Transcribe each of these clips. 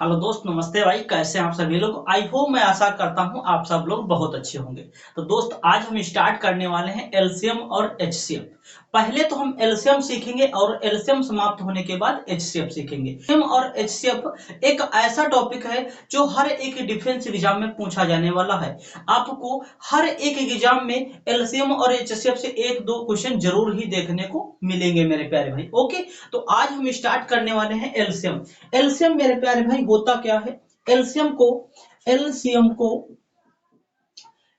Hello दोस्त, नमस्ते भाई। कैसे हैं आप सभी लोग? आई होप, मैं आशा करता हूं आप सब लोग बहुत अच्छे होंगे। तो दोस्त, आज हम स्टार्ट करने वाले हैं एलसीएम और एचसीएफ। पहले तो हम एलसीएम सीखेंगे और एलसीएम समाप्त होने के बाद एचसीएफ सीखेंगे। एलसीएम और एचसीएफ एक ऐसा टॉपिक है जो हर एक डिफेंस एग्जाम में पूछा जाने वाला है। आपको हर एक एग्जाम में एलसीएम और एचसीएफ से एक दो क्वेश्चन जरूर ही देखने को मिलेंगे मेरे प्यारे भाई। ओके, तो आज हम स्टार्ट करने वाले हैं एलसीएम। एलसीएम मेरे प्यारे भाई होता क्या है? एलसीएम को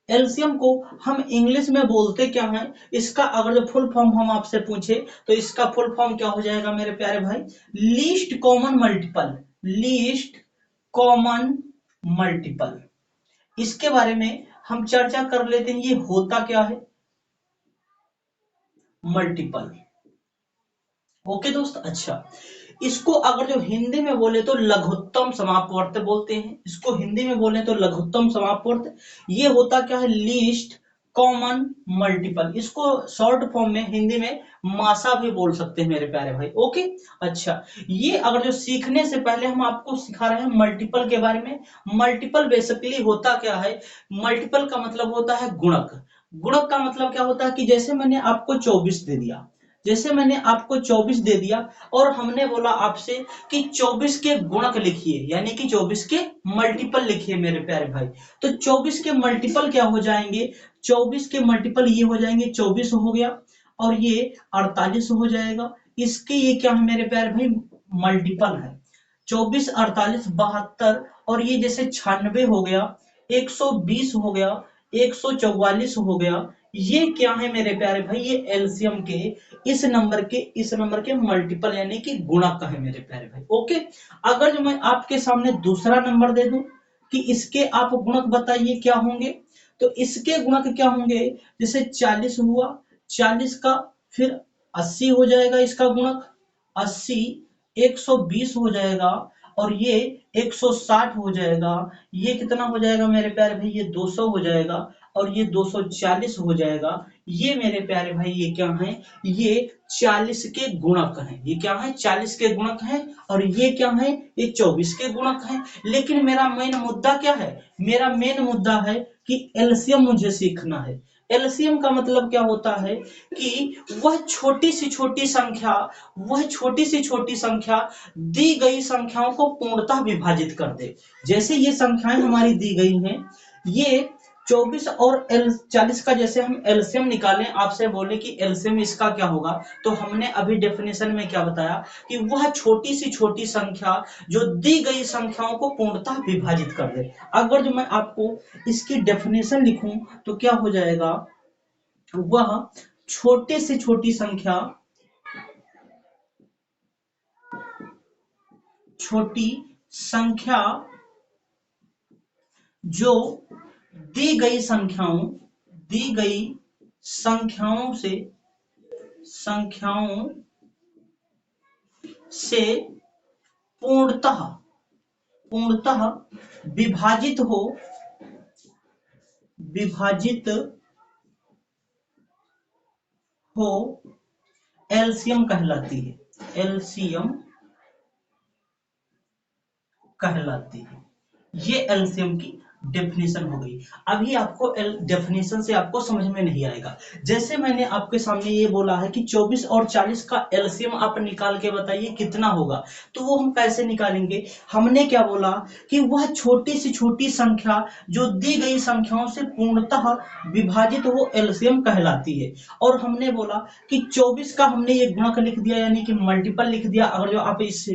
एलसीएम को हम इंग्लिश में बोलते क्या है? इसका अगर जो फुल फॉर्म हम आपसे पूछे तो इसका फुल फॉर्म क्या हो जाएगा मेरे प्यारे भाई? Least common multiple. Least common multiple. इसके बारे में हम चर्चा कर लेते हैं। ये होता क्या है? मल्टीपल। ओके दोस्त, अच्छा, इसको अगर जो हिंदी में बोले तो लघुत्तम समापवर्त बोलते हैं। इसको हिंदी में बोले तो लघुत्तम समापवर्त। ये होता क्या है? Least common multiple. इसको शॉर्ट फॉर्म में हिंदी में मासा भी बोल सकते हैं मेरे प्यारे भाई। ओके, अच्छा, ये अगर जो सीखने से पहले हम आपको सिखा रहे हैं मल्टीपल के बारे में। मल्टीपल बेसिकली होता क्या है? मल्टीपल का मतलब होता है गुणक। गुणक का मतलब क्या होता है कि जैसे मैंने आपको 24 दे दिया, और हमने बोला आपसे कि 24 के गुणक लिखिए, यानी कि 24 के मल्टीपल लिखिए मेरे प्यारे भाई। तो 24 के मल्टीपल क्या हो जाएंगे? 24 के मल्टीपल ये हो जाएंगे, 24 हो गया और ये 48 हो जाएगा। इसके ये क्या है मेरे प्यारे भाई? मल्टीपल है। 24, 48, 72, और ये जैसे 96 हो गया, 120 हो गया, 144 हो गया। ये क्या है मेरे प्यारे भाई? ये एलसीएम के इस नंबर के मल्टीपल यानी कि गुणक है मेरे प्यारे भाई। ओके, अगर जो मैं आपके सामने दूसरा नंबर दे दूं कि इसके आप गुणक बताइए क्या होंगे, तो इसके गुणक क्या होंगे? जैसे 40 हुआ, 40 का फिर 80 हो जाएगा इसका गुणक, 80, 120 हो जाएगा, और ये 160 हो जाएगा। ये कितना हो जाएगा मेरे प्यारे भाई? ये 200 हो जाएगा, और ये 240 हो जाएगा। ये मेरे प्यारे भाई ये क्या है? ये 40 के गुणक हैं। ये क्या है? 40 के गुणक हैं। और ये क्या है? ये 24 के गुणक हैं। लेकिन मेरा मेन मुद्दा क्या है? मेरा मेन मुद्दा है कि एलसीएम मुझे सीखना है। एलसीएम का मतलब क्या होता है कि वह छोटी सी छोटी संख्या दी गई संख्याओं को पूर्णतः विभाजित कर दे। जैसे ये संख्याएं हमारी दी गई हैं, ये 24 और 40 का जैसे हम एलसीएम निकालें, आपसे बोले कि एलसीएम इसका क्या होगा, तो हमने अभी डेफिनेशन में क्या बताया कि वह छोटी सी छोटी संख्या जो दी गई संख्याओं को पूर्णतः विभाजित कर दे। अगर जो मैं आपको इसकी डेफिनेशन लिखूं तो क्या हो जाएगा? वह छोटे से छोटी संख्या छोटी संख्या जो दी गई संख्याओं से पूर्णतः विभाजित हो एलसीएम कहलाती है। ये एलसीएम की डेफिनेशन हो गई। अभी आपको डेफिनेशन से आपको समझ में नहीं आएगा। जैसे मैंने आपके सामने ये बोला है कि 24 और 40 का एलसीएम आप निकाल के बताइए कितना होगा, तो वो हम कैसे निकालेंगे? हमने क्या बोला कि वह छोटी सी छोटी संख्या जो दी गई संख्याओं से पूर्णतः विभाजित हो एलसीएम कहलाती है। और हमने बोला कि 24 का हमने ये गुणक लिख दिया, यानी कि मल्टीपल लिख दिया। अगर जो आप इस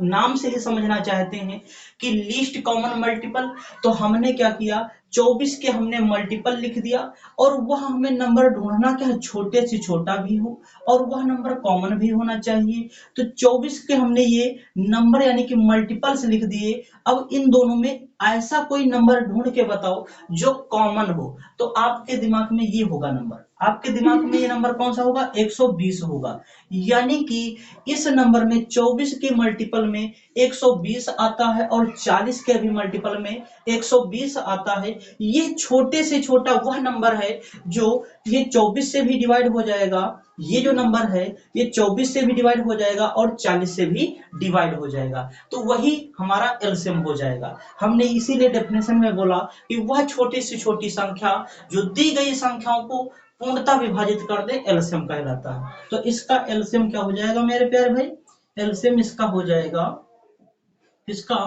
नाम से ही समझना चाहते हैं कि लीस्ट कॉमन मल्टीपल, तो हमने क्या किया? 24 के हमने मल्टीपल लिख दिया, और वह हमें नंबर ढूंढना क्या है? छोटे से छोटा भी हो और वह नंबर कॉमन भी होना चाहिए। तो 24 के हमने ये नंबर यानी कि मल्टीपल्स लिख दिए। अब इन दोनों में ऐसा कोई नंबर ढूंढ के बताओ जो कॉमन हो, तो आपके दिमाग में ये होगा नंबर। आपके दिमाग में ये नंबर कौन सा होगा? 120 होगा। यानी कि इस नंबर में 24 के मल्टीपल में 120 आता है और 40 के भी मल्टीपल में 120 आता है। ये छोटे से छोटा वह नंबर है जो ये 24 से भी डिवाइड हो जाएगा, ये जो नंबर है ये 24 से भी डिवाइड हो जाएगा और 40 से भी डिवाइड हो जाएगा, तो वही हमारा एलसीएम हो जाएगा। हमने इसीलिए डेफिनेशन में बोला कि वह छोटी से छोटी संख्या जो दी गई संख्याओं को पूर्णतः विभाजित कर दे, एलसीएम कहलाता है। तो इसका एलसीएम क्या हो जाएगा मेरे प्यारे भाई? एलसीएम इसका हो जाएगा, इसका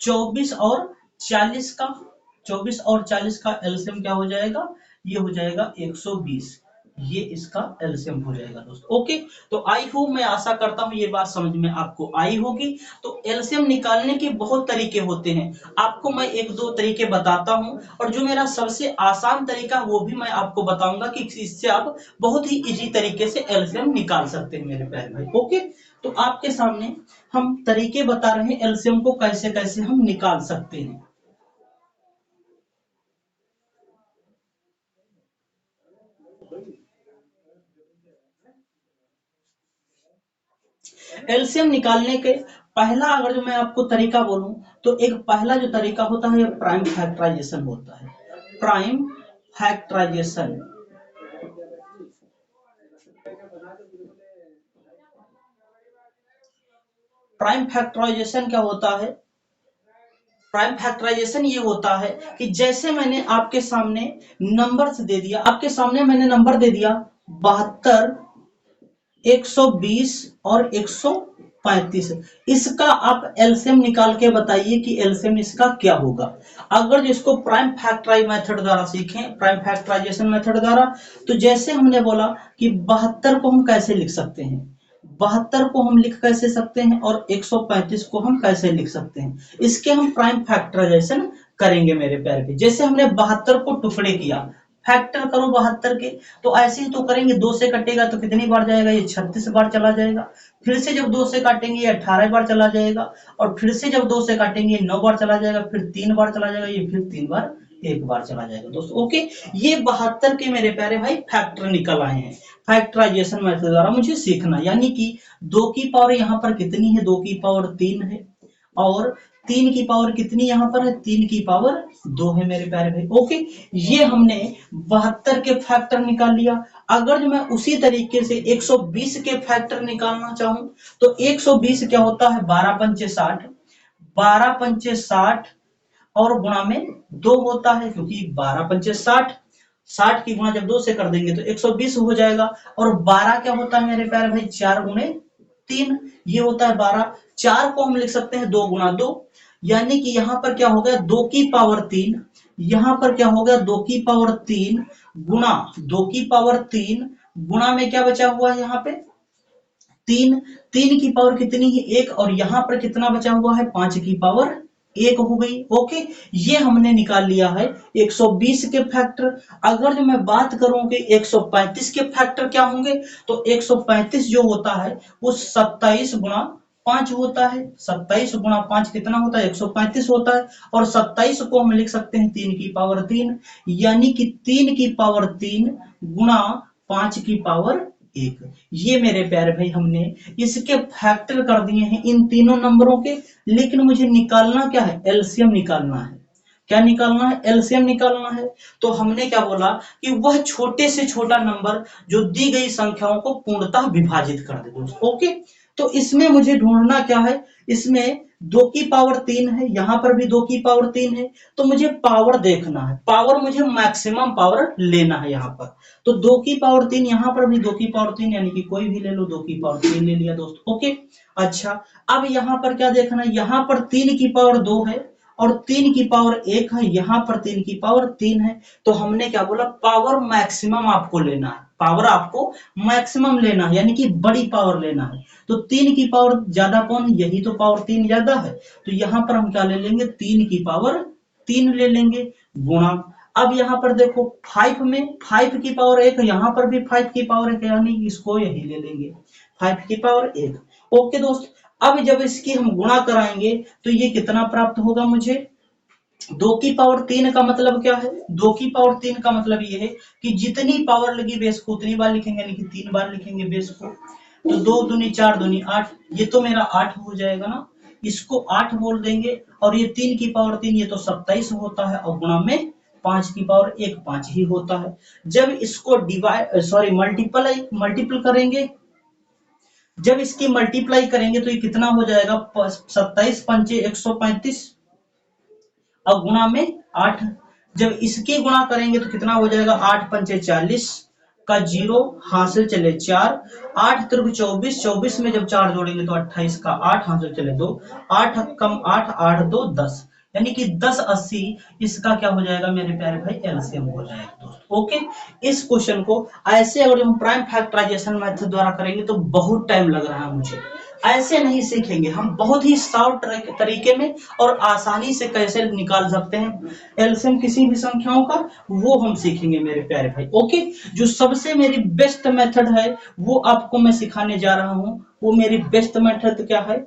24 और 40 का, 24 और 40 का एलसीएम क्या हो जाएगा? ये हो जाएगा 120। ये इसका एलसीएम हो जाएगा दोस्तों। ओके, तो आई होप, मैं आशा करता हूं ये बात समझ में आपको आई होगी। तो एलसीएम निकालने के बहुत तरीके होते हैं, आपको मैं एक दो तरीके बताता हूं, और जो मेरा सबसे आसान तरीका वो भी मैं आपको बताऊंगा कि इससे आप बहुत ही इजी तरीके से एलसीएम निकाल सकते हैं मेरे प्यारे भाई। ओके, तो आपके सामने हम तरीके बता रहे हैं एलसीएम को कैसे कैसे हम निकाल सकते हैं। एलसीएम निकालने के पहला अगर जो मैं आपको तरीका बोलूं तो एक पहला जो तरीका होता है प्राइम फैक्टराइजेशन होता है। प्राइम फैक्टराइजेशन, प्राइम फैक्टराइजेशन क्या होता है? प्राइम फैक्टराइजेशन ये होता है कि जैसे मैंने आपके सामने नंबर्स दे दिया, आपके सामने मैंने नंबर दे दिया 72, 120 और 135, इसका आप एलसीएम निकाल के बताइए कि एलसीएम इसका क्या होगा। अगर जिसको प्राइम फैक्टराइज मेथड द्वारा सीखें, प्राइम फैक्टराइजेशन मेथड द्वारा, तो जैसे हमने बोला कि 72 को हम कैसे लिख सकते हैं, 72 को हम लिख कैसे सकते हैं, और 135 को हम कैसे लिख सकते हैं, इसके हम प्राइम फैक्टराइजेशन करेंगे मेरे प्यारे पे। जैसे हमने 72 को टुकड़े किया, फैक्टर करो 72 के, तो ऐसे ही तो करेंगे, 2 से कटेगा तो कितनी बार जाएगा? ये 36 बार चला जाएगा। फिर से जब 2 से काटेंगे ये 18 बार चला जाएगा, और फिर से जब 2 से काटेंगे ये 9 बार चला जाएगा, फिर 3 बार चला जाएगा, ये फिर 3 बार, 1 बार चला जाएगा दोस्तों। ओके, ये 72 के मेरे प्यारे भाई फैक्टर निकल आए हैं फैक्टराइजेशन मेथड द्वारा मुझे सीखना। यानी कि 2 की पावर यहाँ पर कितनी है? 2 की पावर 3 है, और 3 की पावर कितनी यहाँ पर है? 3 की पावर 2 है मेरे प्यारे भाई। ओके, ये हमने 72 के फैक्टर निकाल लिया। अगर जो मैं उसी तरीके से 120 के फैक्टर निकालना चाहूं तो 120 क्या होता है? 12 पंचे 60, 12 पंचे 60 और गुणा में 2 होता है, क्योंकि 12 पंचे 60, 60 की गुणा जब 2 से कर देंगे तो 120 हो जाएगा। और 12 क्या होता है मेरे प्यारे भाई? 4 गुणे 3, ये होता है 12। 4 को हम लिख सकते हैं 2 गुणा 2, यानी कि यहाँ पर क्या हो गया? 2 की पावर 3, यहाँ पर क्या हो गया? 2 की पावर 3 गुणा 2 की पावर 3 गुणा में क्या बचा हुआ है यहाँ पे? 3, 3 की पावर कितनी है? 1, और यहाँ पर कितना बचा हुआ है? 5 की पावर 1 हो गई। ओके, ये हमने निकाल लिया है 120 के फैक्टर। अगर जो मैं बात करूं कि 135 के फैक्टर क्या होंगे, तो 135 जो होता है वो 27 गुणा 5 होता है। 27 गुणा 5 कितना होता है? 135 होता है। और 27 को हम लिख सकते हैं 3 की पावर 3, यानी कि 3 की पावर 3 गुणा 5 की पावर 1। ये मेरे प्यारे भाई हमने इसके फैक्टर कर दिए हैं इन तीनों नंबरों के। लेकिन मुझे निकालना क्या है? एलसीएम निकालना है। क्या निकालना है? एलसीएम निकालना है। तो हमने क्या बोला कि वह छोटे से छोटा नंबर जो दी गई संख्याओं को पूर्णतः विभाजित कर दे दोस्तों। ओके, तो इसमें मुझे ढूंढना क्या है? इसमें 2 की पावर 3 है, यहां पर भी 2 की पावर 3 है, तो मुझे पावर देखना है, पावर मुझे मैक्सिमम पावर लेना है यहाँ पर। तो 2 की पावर 3, यहाँ पर भी 2 की पावर 3, यानी कि कोई भी ले लो, 2 की पावर 3 ले लिया दोस्तों। ओके, अच्छा, अब यहाँ पर क्या देखना है? यहाँ पर 3 की पावर 2 है और 3 की पावर 1 है, यहाँ पर 3 की पावर 3 है। तो हमने क्या बोला? पावर मैक्सिमम आपको लेना है, पावर आपको मैक्सिमम लेना है, यानी कि बड़ी पावर लेना है। तो 3 की पावर ज्यादा कौन है? यही तो पावर 3 ज्यादा है। तो यहाँ पर हम क्या ले लेंगे? 3 की पावर 3 ले लेंगे गुणा। अब यहाँ पर देखो 5 में 5 की पावर 1, यहाँ पर भी 5 की पावर 1, यानी इसको यही ले लेंगे 5 की पावर 1। ओके दोस्त, अब जब इसकी हम गुणा कराएंगे तो ये कितना प्राप्त होगा मुझे? 2 की पावर 3 का मतलब क्या है? 2 की पावर 3 का मतलब ये है कि जितनी पावर लगी बेस को उतनी बार लिखेंगे, यानी कि 3 बार लिखेंगे बेस को। तो 2 दूनी 4 दूनी 8, ये तो मेरा 8 हो जाएगा ना। इसको 8 बोल देंगे, और ये 3 की पावर 3 ये तो 27 होता है, और गुणा में 5 की पावर 1 5 ही होता है। जब इसको डिवाइड सॉरी मल्टीपल करेंगे, जब इसकी मल्टीप्लाई करेंगे तो ये कितना हो जाएगा, 27 पंचे 135, और गुणा में 8। जब इसकी गुणा करेंगे तो कितना हो जाएगा, 8 पंचे 40 का 0 हासिल चले 4, 8 त्रिक 24, 24 में जब 4 जोड़ेंगे तो 28 का 8 हासिल चले 2, 8 कम 8 8 2 10, यानी कि 10 80 इसका क्या हो जाएगा मेरे प्यारे भाई, एलसीएम हो जाएगा दोस्त। ओके, इस क्वेश्चन को ऐसे अगर हम प्राइम फैक्टराइजेशन मेथड द्वारा करेंगे तो बहुत टाइम लग रहा है मुझे, ऐसे नहीं सीखेंगे हम, बहुत ही शॉर्ट तरीके में और आसानी से कैसे निकाल सकते हैं एलसीएम किसी भी संख्याओं का, वो हम सीखेंगे मेरे प्यारे भाई। ओके, जो सबसे मेरी बेस्ट मेथड है वो आपको मैं सिखाने जा रहा हूं, वो मेरी बेस्ट मेथड क्या है,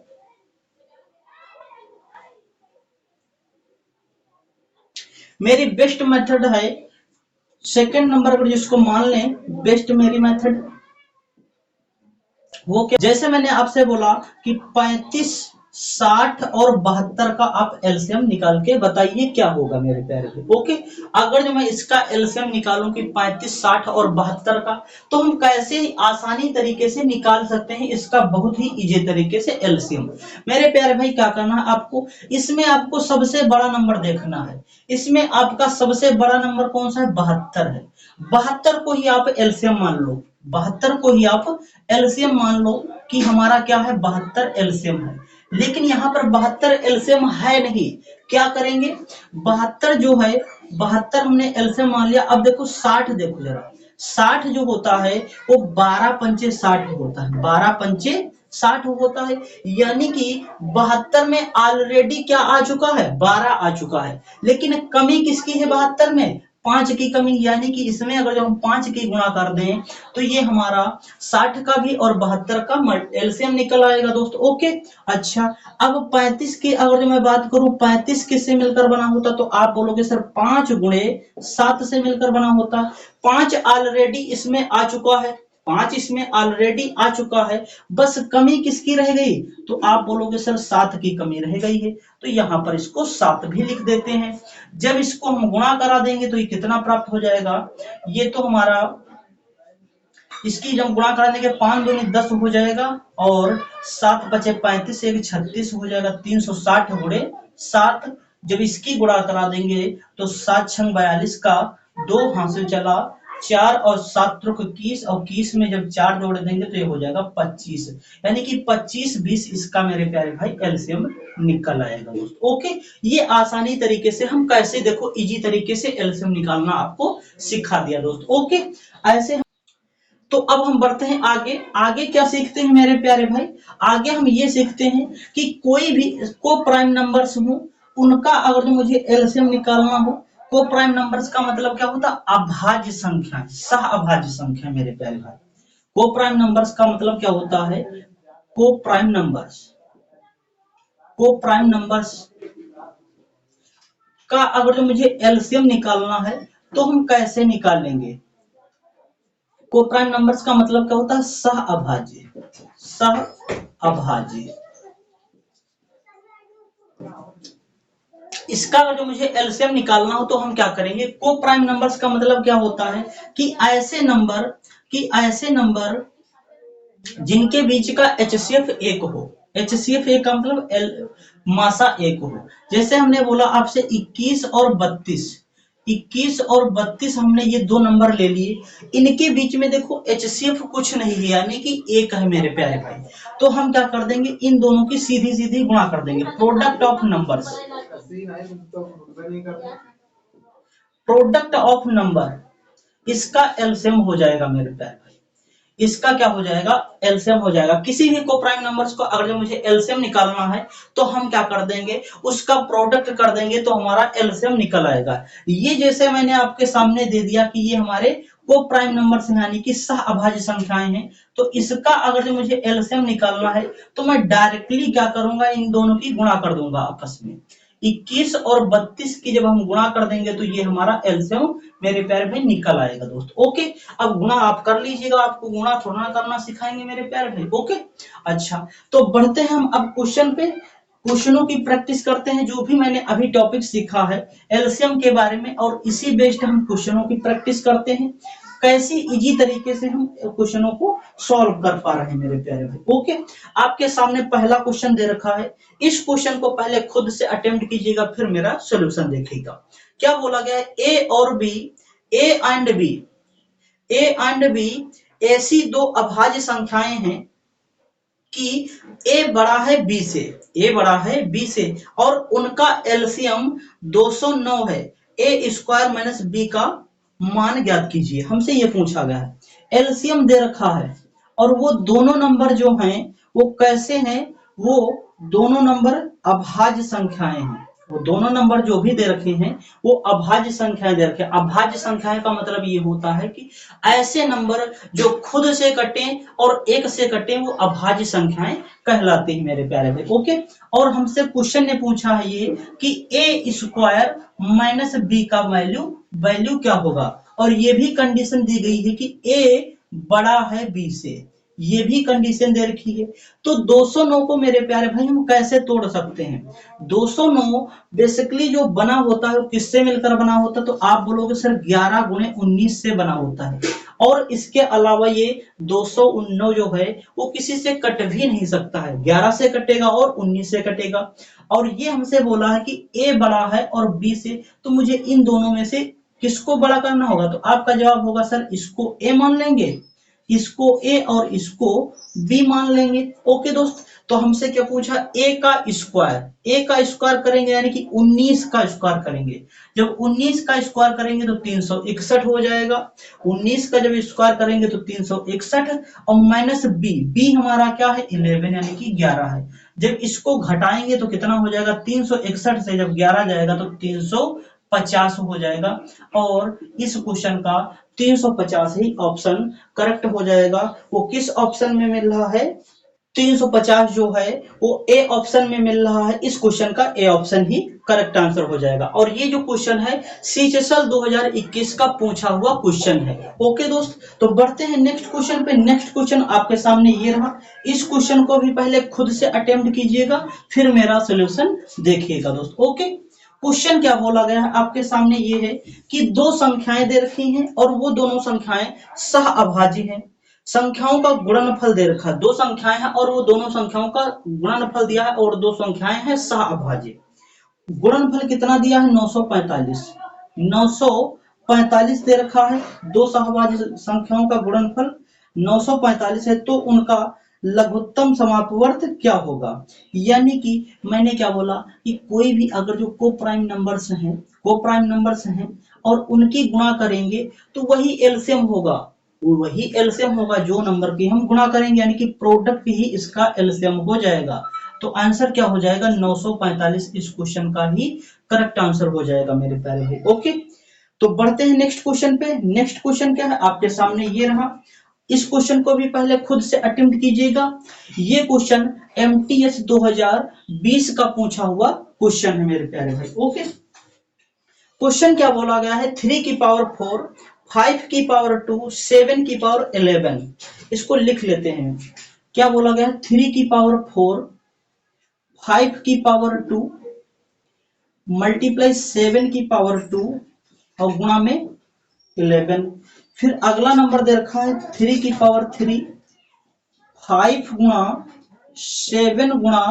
मेरी बेस्ट मेथड है सेकंड नंबर पर, जिसको मान लें बेस्ट मेरी मेथड, वो क्या, जैसे मैंने आपसे बोला कि 35 60 और 72 का आप एलसीएम निकाल के बताइए क्या होगा मेरे प्यारे भाई। ओके, अगर जो मैं इसका एलसीएम निकालूं कि 35 60 और 72 का, तो हम कैसे आसानी तरीके से निकाल सकते हैं इसका बहुत ही इजी तरीके से एलसीएम। मेरे प्यारे भाई क्या करना है आपको, इसमें आपको सबसे बड़ा नंबर देखना है, इसमें आपका सबसे बड़ा नंबर कौन सा है, 72 है, 72 को ही आप एलसीएम मान लो, 72 को ही आप एलसीएम मान लो कि हमारा क्या है, 72 एलसीएम है। लेकिन यहाँ पर 72 एलसीएम है नहीं, क्या करेंगे, 72 जो है, 72 हमने एलसीएम मान लिया। अब देखो 60, देखो जरा 60 जो होता है वो 12 पंचे 60 होता है, 12 पंचे 60 होता है, यानी कि 72 में ऑलरेडी क्या आ चुका है, 12 आ चुका है, लेकिन कमी किसकी है 72 में, 5 की कमी, यानी कि इसमें अगर जब हम 5 की गुणा कर दें तो ये हमारा 60 का भी और 72 का एलसीएम निकल आएगा दोस्त। ओके, अच्छा, अब 35 की अगर मैं बात करूं, 35 किससे मिलकर बना होता, तो आप बोलोगे सर 5 गुणे 7 से मिलकर बना होता, 5 ऑलरेडी इसमें आ चुका है, 5 इसमें ऑलरेडी आ चुका है, बस कमी किसकी रह गई, तो आप बोलोगे सर 7 की कमी रह गई है, तो यहां पर इसको 7 भी लिख देते हैं। जब इसको हम गुणा करा देंगे तो ये कितना प्राप्त हो जाएगा, ये तो हमारा, इसकी जब गुणा करा देंगे 5 दूनी 10 हो जाएगा, और 7 बचे 35, एक 36 हो जाएगा, 360 गुणे 7। जब इसकी गुणा करा देंगे तो 7 छंग 42 का 2 हासिल चला 4, और 7 त्रिक 21, और 21 में जब 4 जोड़ देंगे तो ये हो जाएगा 25, यानी कि 25 20 इसका मेरे प्यारे भाई एलसीएम निकल आएगा दोस्त। ओके, ये आसानी तरीके से हम कैसे, देखो इजी तरीके से एलसीएम निकालना आपको सिखा दिया दोस्त। ओके, ऐसे तो अब हम बढ़ते हैं आगे, आगे क्या सीखते हैं मेरे प्यारे भाई, आगे हम ये सीखते हैं कि कोई भी को प्राइम नंबर्स हो उनका अगर जो मुझे एलसीएम निकालना हो, को प्राइम नंबर्स का मतलब क्या होता है, अभाज्य संख्या, सह अभाज्य संख्या मेरे प्यारे भाई। को प्राइम नंबर्स का मतलब क्या होता है, को प्राइम नंबर्स, को प्राइम नंबर्स का अगर जो मुझे एलसीएम निकालना है तो हम कैसे निकालेंगे, को प्राइम नंबर्स का मतलब क्या होता है, सह अभाज्य, सह अभाज्य। इसका जो मुझे एलसीएम निकालना हो तो हम क्या करेंगे, को प्राइम नंबर्स का मतलब क्या होता है कि ऐसे नंबर जिनके बीच का एचसीएफ 1 हो, एचसीएफ 1 का मतलब मासा 1 हो, जैसे हमने बोला आपसे 21 और 32, 21 और 32 हमने ये दो नंबर ले लिए, इनके बीच में देखो एचसीएफ कुछ नहीं है, यानी कि 1 है मेरे प्यारे भाई, तो हम क्या कर देंगे, इन दोनों की सीधी सीधी गुणा कर देंगे, product of numbers, product of number इसका एलसीएम हो जाएगा मेरे प्यारे भाई, इसका क्या हो जाएगा, एलसीएम हो जाएगा। किसी भी को प्राइम नंबर्स को अगर मुझे एलसीएम निकालना है तो हम क्या कर देंगे, उसका प्रोडक्ट कर देंगे तो हमारा एलसीएम निकल आएगा। ये जैसे मैंने आपके सामने दे दिया कि ये हमारे को प्राइम नंबर्स यानी कि सह अभाज्य संख्याएं हैं, तो इसका अगर जो मुझे एलसीएम निकालना है तो मैं डायरेक्टली क्या करूंगा, इन दोनों की गुणा कर दूंगा आपस में, 21 और 32 की जब हम गुणा कर देंगे तो ये हमारा एलसीएम मेरे प्यारे भाई निकल आएगा दोस्त। ओके, अब गुणा आप कर लीजिएगा, आपको गुणा थोड़ा ना करना सिखाएंगे मेरे प्यारे भाई। ओके, अच्छा, तो बढ़ते हैं हम अब क्वेश्चन पे। क्वेश्चनों की प्रैक्टिस करते हैं, जो भी मैंने अभी टॉपिक सीखा है एलसीएम के बारे में, और इसी बेस्ड हम क्वेश्चनों की प्रैक्टिस करते हैं, कैसी इजी तरीके से हम क्वेश्चनों को सॉल्व कर पा रहे हैं मेरे प्यारे भाई। ओके, आपके सामने पहला क्वेश्चन दे रखा है, इस क्वेश्चन को पहले खुद से अटेम्प्ट कीजिएगा, फिर मेरा सॉल्यूशन देखिएगा। क्या बोला गया है, ए और B, A and B, A and B ऐसी दो अभाज्य संख्याएं हैं कि ए बड़ा है बी से, ए बड़ा है बी से, और उनका एलसीएम 209 है। ए स्क्वायर माइनस बी का मान ज्ञात कीजिए, हमसे ये पूछा गया है। एलसीएम दे रखा है और वो दोनों नंबर जो हैं वो कैसे हैं, वो दोनों नंबर अभाज्य संख्याएं हैं। वो दोनों नंबर जो भी दे रखे हैं वो अभाज्य संख्याएं दे रखे हैं। अभाज्य संख्याएं का मतलब ये होता है कि ऐसे नंबर जो खुद से कटे और एक से कटे वो अभाज्य संख्याएं कहलाती हैं मेरे प्यारे भाई। ओके, और हमसे क्वेश्चन ने पूछा है ये कि ए स्क्वायर माइनस बी का वैल्यू क्या होगा, और ये भी कंडीशन दी गई है कि ए बड़ा है बी से, ये भी कंडीशन दे रखी है। तो 209 को मेरे प्यारे भाई हम कैसे तोड़ सकते हैं? 209 बेसिकली जो बना होता है वो किससे मिलकर बना होता है? तो आप बोलोगे सर 11 गुणे 19 से बना होता है, और इसके अलावा ये 219 जो है वो किसी से कट भी नहीं सकता है, 11 से कटेगा और 19 से कटेगा। और ये हमसे बोला है कि ए बड़ा है और बी से, तो मुझे इन दोनों में से किसको बड़ा करना होगा? तो आपका जवाब होगा सर इसको ए मान लेंगे, इसको ए और इसको बी मान लेंगे। ओके दोस्त, तो हमसे क्या पूछा, ए का स्क्वायर करेंगे यानी कि 19 का स्क्वायर करेंगे। जब 19 का स्क्वायर करेंगे तो 361 हो जाएगा, 19 का जब स्क्वायर करेंगे तो 361, और माइनस बी हमारा क्या है 11 यानी कि 11 है। जब इसको घटाएंगे तो कितना हो जाएगा, 361 से जब 11 जाएगा तो 350 हो जाएगा, और इस क्वेश्चन का 350 ही ऑप्शन करेक्ट हो जाएगा। वो किस ऑप्शन में मिल रहा है, 350 जो है वो ए ऑप्शन में मिल रहा है। इस क्वेश्चन का A option he correct answer हो जाएगा। और ये जो क्वेश्चन है सीचेसल 2021 का पूछा हुआ क्वेश्चन है। ओके दोस्त, तो बढ़ते हैं नेक्स्ट क्वेश्चन पे। नेक्स्ट क्वेश्चन आपके सामने ये रहा, इस क्वेश्चन को भी पहले खुद से अटेम्प्ट कीजिएगा, फिर मेरा सोल्यूशन देखिएगा दोस्त। ओके, क्वेश्चन क्या बोला गया है आपके सामने ये है कि दो संख्याएं दे रखी हैं और वो दोनों संख्याएं सह अभाज्य हैं। संख्याओं का गुणनफल दे रखा है, दो संख्याएं हैं और वो दोनों संख्याओं का गुणनफल दिया है, और दो संख्याएं हैं सह अभाज्य। गुणनफल कितना दिया है, 945। 945 दे रखा है, दो सहअभाज्य संख्याओं का गुणनफल 945 है, तो उनका लघुत्तम समापवर्त क्या होगा? यानी कि मैंने क्या बोला कि कोई भी अगर जो को प्राइम नंबर्स हैं और उनकी गुणा करेंगे तो वही एलसीएम होगा, जो नंबर की हम गुणा करेंगे, यानी कि प्रोडक्ट ही इसका एलसीएम हो जाएगा। तो आंसर क्या हो जाएगा, 945 इस क्वेश्चन का ही करेक्ट आंसर हो जाएगा मेरे प्यारे भाई। ओके, तो बढ़ते हैं नेक्स्ट क्वेश्चन पे। नेक्स्ट क्वेश्चन क्या है आपके सामने ये रहा, इस क्वेश्चन को भी पहले खुद से अटेम्प्ट कीजिएगा। ये क्वेश्चन एमटीएस 2020 का पूछा हुआ क्वेश्चन है मेरे प्यारे भाई। ओके, क्वेश्चन क्या बोला गया है, 3 की पावर 4, 5 की पावर 2, 7 की पावर 11। इसको लिख लेते हैं। क्या बोला गया है, 3 की पावर 4, 5 की पावर 2 मल्टीप्लाई 7 की पावर 2 और गुणा में 11। फिर अगला नंबर दे रखा है 3 की पावर 3, 5 गुणा 7 गुणा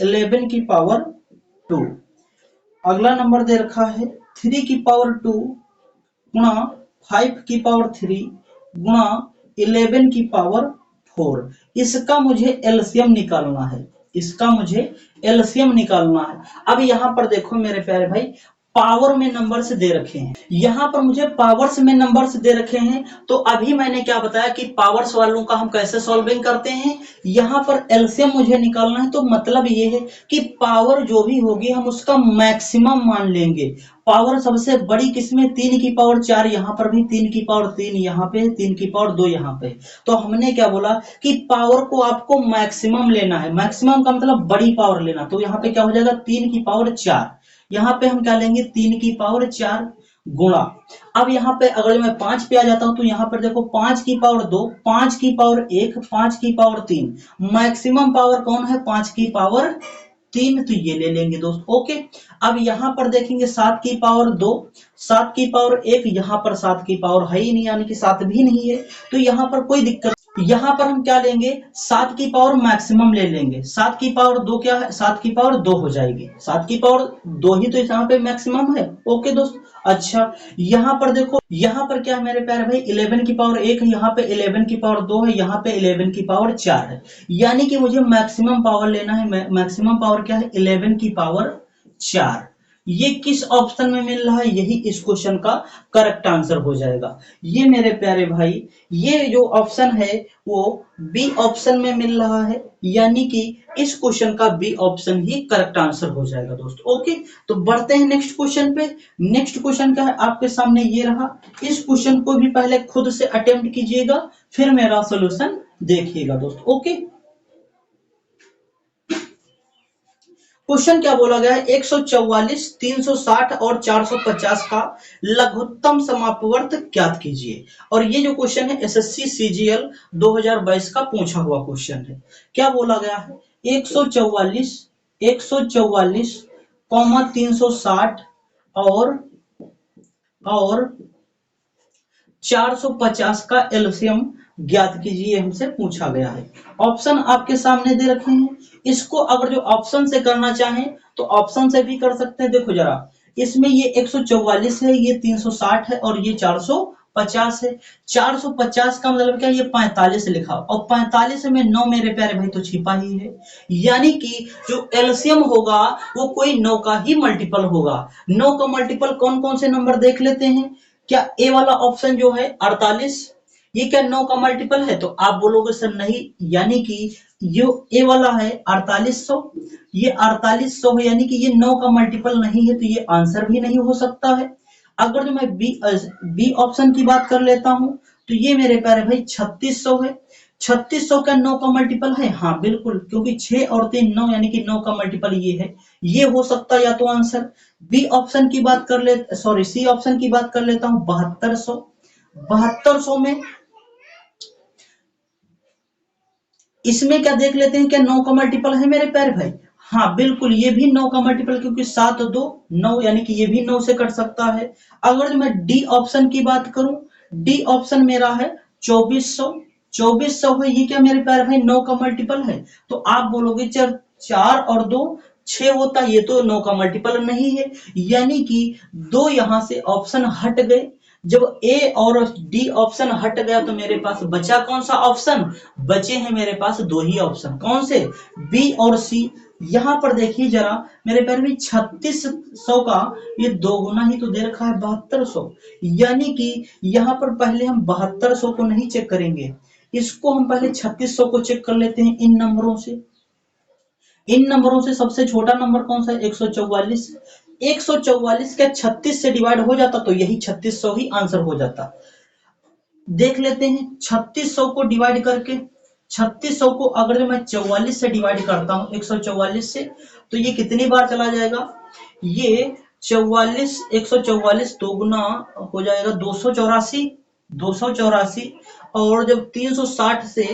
11 की पावर 2। अगला नंबर दे रखा है 3 की पावर 2 गुणा 5 की पावर 3 गुणा 11 की पावर 4। इसका मुझे एलसीएम निकालना है, अब यहां पर देखो मेरे प्यारे भाई, पावर में नंबर्स दे रखे हैं, यहां पर मुझे पावर्स में नंबर्स दे रखे हैं। तो अभी मैंने क्या बताया कि पावर्स वालों का हम कैसे सॉल्विंग करते हैं, यहां पर एलसीएम मुझे निकालना है। तो मतलब ये है कि पावर जो भी होगी हम उसका मैक्सिमम मान लेंगे। पावर सबसे बड़ी किसमें, 3 की पावर 4, यहां पर भी 3 की पावर 3 यहां पे, 3 की पावर 2 यहां पे। तो हमने क्या बोला कि पावर को आपको मैक्सिमम लेना है, मैक्सिमम का मतलब बड़ी पावर लेना। तो यहाँ पे क्या हो जाएगा, 3 की पावर 4, यहाँ पे हम क्या लेंगे 3 की पावर 4 गुणा। अब यहाँ पे अगर मैं 5 पे आ जाता हूं तो यहाँ पर देखो 5 की पावर 2, 5 की पावर 1, 5 की पावर 3। मैक्सिमम पावर कौन है, 5 की पावर 3 तो ये ले लेंगे दोस्त। ओके, अब यहाँ पर देखेंगे 7 की पावर 2, 7 की पावर 1, यहाँ पर 7 की पावर है ही नहीं, यानी कि 7 भी नहीं है, तो यहाँ पर कोई दिक्कत। यहाँ पर हम क्या लेंगे, 7 की पावर मैक्सिमम ले लेंगे। 7 की पावर 2 क्या है, 7 की पावर 2 हो जाएगी, 7 की पावर 2 ही तो यहाँ पे मैक्सिमम है। ओके दोस्त, अच्छा यहाँ पर देखो, यहाँ पर क्या है मेरे प्यारे भाई, 11 की पावर 1 है, यहाँ पे 11 की पावर 2 है, यहाँ पे 11 की पावर 4 है, यानी कि मुझे मैक्सिमम पावर लेना है। मैक्सिमम पावर क्या है, 11 की पावर 4। ये किस ऑप्शन में मिल रहा है, यही इस क्वेश्चन का करेक्ट आंसर हो जाएगा। ये मेरे प्यारे भाई, ये जो ऑप्शन है वो बी ऑप्शन में मिल रहा है, यानी कि इस क्वेश्चन का बी ऑप्शन ही करेक्ट आंसर हो जाएगा दोस्त। ओके, तो बढ़ते हैं नेक्स्ट क्वेश्चन पे। नेक्स्ट क्वेश्चन क्या है आपके सामने, ये रहा। इस क्वेश्चन को भी पहले खुद से अटेम्प्ट कीजिएगा, फिर मेरा सोल्यूशन देखिएगा दोस्त। ओके, क्वेश्चन क्या बोला गया है, 144, 360 और 450 का लघुत्तम समापवर्त ज्ञात कीजिए। और ये जो क्वेश्चन है एसएससी सीजीएल 2022 का पूछा हुआ क्वेश्चन है। क्या बोला गया है, 144, 144, 360 और 450 का एलसीएम ज्ञात कीजिए, हमसे पूछा गया है। ऑप्शन आपके सामने दे रखे हैं। इसको अगर जो ऑप्शन से करना चाहें तो ऑप्शन से भी कर सकते हैं। देखो जरा, इसमें ये 144 है, ये 360 है और ये 450 है। 450 का मतलब क्या, ये 45 लिखा, और 45 में 9 मेरे प्यारे भाई तो छिपा ही है, यानी कि जो एलसीएम होगा वो कोई 9 का ही मल्टीपल होगा। 9 का मल्टीपल कौन कौन से नंबर देख लेते हैं। क्या ए वाला ऑप्शन जो है 48, ये क्या 9 का मल्टीपल है, तो आप बोलोगे सर नहीं, यानी कि जो ए वाला है 4800, ये 4800 है, यानी कि ये 9 का मल्टीपल नहीं है, तो ये आंसर भी नहीं हो सकता है। अगर जो मैं बी ऑप्शन की बात कर लेता हूं, तो ये मेरे प्यारे भाई 3600 है। 3600 का 9 का मल्टीपल है, हाँ बिल्कुल, क्योंकि 6 और 3 9, यानी कि 9 का मल्टीपल ये है, ये हो सकता या तो आंसर। बी ऑप्शन की बात कर ले, सॉरी सी ऑप्शन की बात कर लेता हूं, 7200। 7200 में इसमें क्या देख लेते हैं, क्या 9 का मल्टीपल है मेरे प्यारे भाई, हाँ बिल्कुल, ये भी 9 का मल्टीपल, क्योंकि 7 2 9, यानी कि ये भी 9 से कट सकता है। अगर मैं डी ऑप्शन की बात करूं, डी ऑप्शन मेरा है 2400। 2400 है, ये क्या मेरे प्यारे भाई 9 का मल्टीपल है, तो आप बोलोगे 4 और 2 6 होता, ये तो 9 का मल्टीपल नहीं है, यानी कि 2 यहां से ऑप्शन हट गए। जब ए और डी ऑप्शन हट गया तो मेरे पास बचा कौन सा ऑप्शन, बचे हैं मेरे पास 2 ही ऑप्शन, कौन से, बी और सी। यहां पर देखिए जरा मेरे पैर में 3600 का ये 2 गुना ही तो दे रखा है 7200, यानी कि यहां पर पहले हम 7200 को नहीं चेक करेंगे, इसको हम पहले 3600 को चेक कर लेते हैं इन नंबरों से। इन नंबरों से सबसे छोटा नंबर कौन सा है, 144। 144 का 36 से डिवाइड हो जाता तो यही 3600 ही आंसर हो जाता। देख लेते हैं 3600 को डिवाइड करके, 3600 को अगर मैं 44 से डिवाइड करता हूं, 144 से, तो ये कितनी बार चला जाएगा, ये 44, 144 दो गुना हो जाएगा 284, 284, और जब 360 से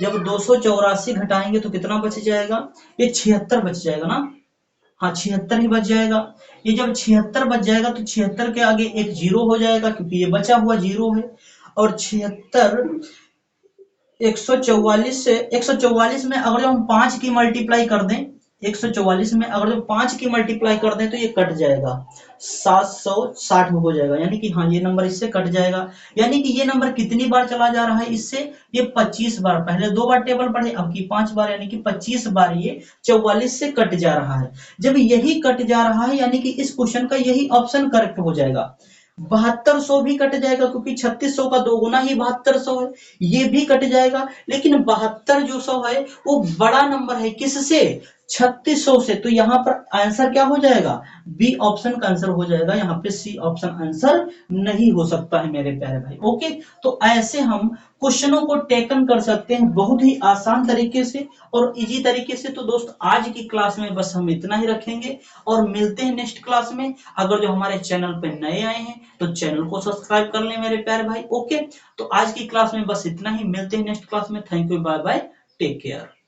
जब 284 घटाएंगे तो कितना बच जाएगा, ये 76 बच जाएगा ना, हाँ 76 ही बच जाएगा। ये जब 76 बच जाएगा तो 76 के आगे एक जीरो हो जाएगा, क्योंकि ये बचा हुआ जीरो है, और 76 144 से 144 में अगर हम 5 की मल्टीप्लाई कर दें, 144 में अगर जो 5 की मल्टीप्लाई कर दें तो ये कट जाएगा, 760 हो जाएगा, यानी कि हाँ ये नंबर इससे कट जाएगा, यानी कि ये नंबर कितनी बार चला जा रहा है इससे, ये 25 बार, पहले 2 बार टेबल पढ़े, अब की 5 बार, यानी कि 25 बार ये 44 से कट जा रहा है। जब यही कट जा रहा है, यानी कि इस क्वेश्चन का यही ऑप्शन करेक्ट हो जाएगा। 7200 भी कट जाएगा, क्योंकि 3600 का 2 गुना ही 7200 है, ये भी कट जाएगा, लेकिन 72 जो 100 है वो बड़ा नंबर है किससे, 3600 से, तो यहाँ पर आंसर क्या हो जाएगा, बी ऑप्शन का आंसर हो जाएगा, यहाँ पे सी ऑप्शन आंसर नहीं हो सकता है मेरे प्यारे भाई। ओके, तो ऐसे हम क्वेश्चनों को टेकन कर सकते हैं बहुत ही आसान तरीके से और इजी तरीके से। तो दोस्त आज की क्लास में बस हम इतना ही रखेंगे और मिलते हैं नेक्स्ट क्लास में। अगर जो हमारे चैनल पे नए आए हैं तो चैनल को सब्सक्राइब कर लें मेरे प्यारे भाई। ओके, तो आज की क्लास में बस इतना ही, मिलते हैं नेक्स्ट क्लास में। Thank you, bye bye, take care.